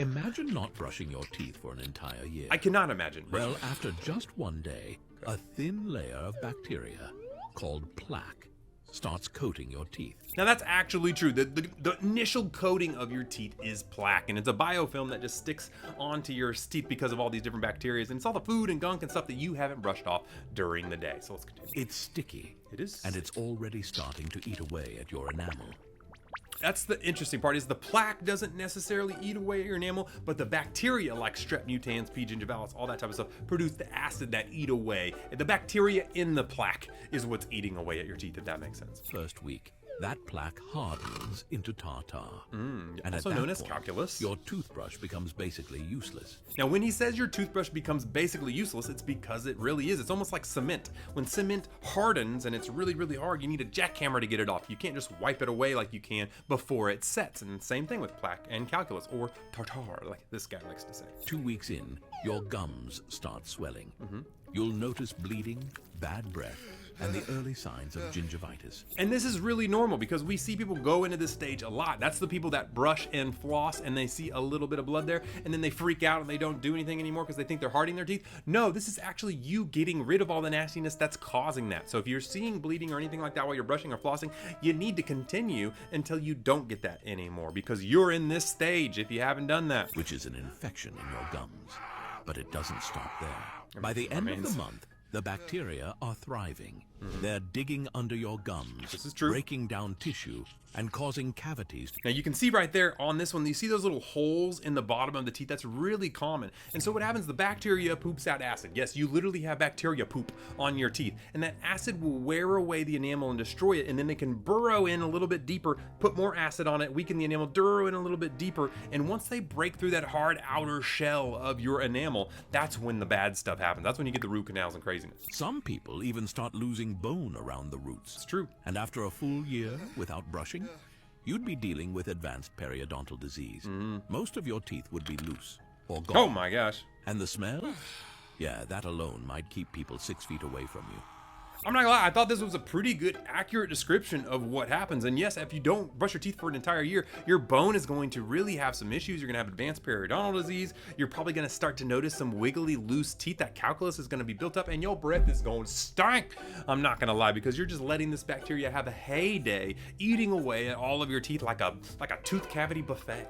Imagine not brushing your teeth for an entire year. I cannot imagine. Well, after just one day, a thin layer of bacteria called plaque starts coating your teeth. Now that's actually true. The initial coating of your teeth is plaque, and it's a biofilm that just sticks onto your teeth because of all these different bacteria, and it's all the food and gunk and stuff that you haven't brushed off during the day. So let's continue. It's sticky. It is. And it's already starting to eat away at your enamel. That's the interesting part, is the plaque doesn't necessarily eat away at your enamel, but the bacteria like Strep mutans, P. gingivalis, all that type of stuff produce the acid that eat away. The bacteria in the plaque is what's eating away at your teeth, if that makes sense. First week, that plaque hardens into tartar. And Also at that known as point, calculus. your toothbrush becomes basically useless. Now, when he says your toothbrush becomes basically useless, it's because it really is. It's almost like cement. When cement hardens and it's really, really hard, you need a jackhammer to get it off. You can't just wipe it away like you can before it sets. And the same thing with plaque and calculus, or tartar, like this guy likes to say. 2 weeks in, your gums start swelling. You'll notice bleeding, bad breath, and the early signs of gingivitis. And this is really normal because we see people go into this stage a lot. That's the people that brush and floss and they see a little bit of blood there and then they freak out and they don't do anything anymore because they think they're hardening their teeth. No, this is actually you getting rid of all the nastiness that's causing that. So if you're seeing bleeding or anything like that while you're brushing or flossing, you need to continue until you don't get that anymore, because you're in this stage if you haven't done that. Which is an infection in your gums. But it doesn't stop there. By the end of the month, the bacteria are thriving. They're digging under your gums, This is true. breaking down tissue and causing cavities. Now you can see right there on this one, you see those little holes in the bottom of the teeth. That's really common. And so what happens, the bacteria poops out acid. Yes, you literally have bacteria poop on your teeth, and that acid will wear away the enamel and destroy it, and then they can burrow in a little bit deeper, put more acid on it, weaken the enamel, burrow in a little bit deeper, and once they break through that hard outer shell of your enamel, that's when the bad stuff happens. That's when you get the root canals and craziness. Some people even start losing bone around the roots. It's true. And after a full year without brushing, you'd be dealing with advanced periodontal disease. Most of your teeth would be loose or gone. Oh my gosh. And the smell? Yeah, that alone might keep people 6 feet away from you. I'm not gonna lie, I thought this was a pretty good, accurate description of what happens. And yes, if you don't brush your teeth for an entire year, your bone is going to really have some issues. You're gonna have advanced periodontal disease. You're probably gonna start to notice some wiggly, loose teeth. That calculus is gonna be built up, and your breath is going to stink. I'm not gonna lie, because you're just letting this bacteria have a heyday, eating away at all of your teeth like a tooth cavity buffet.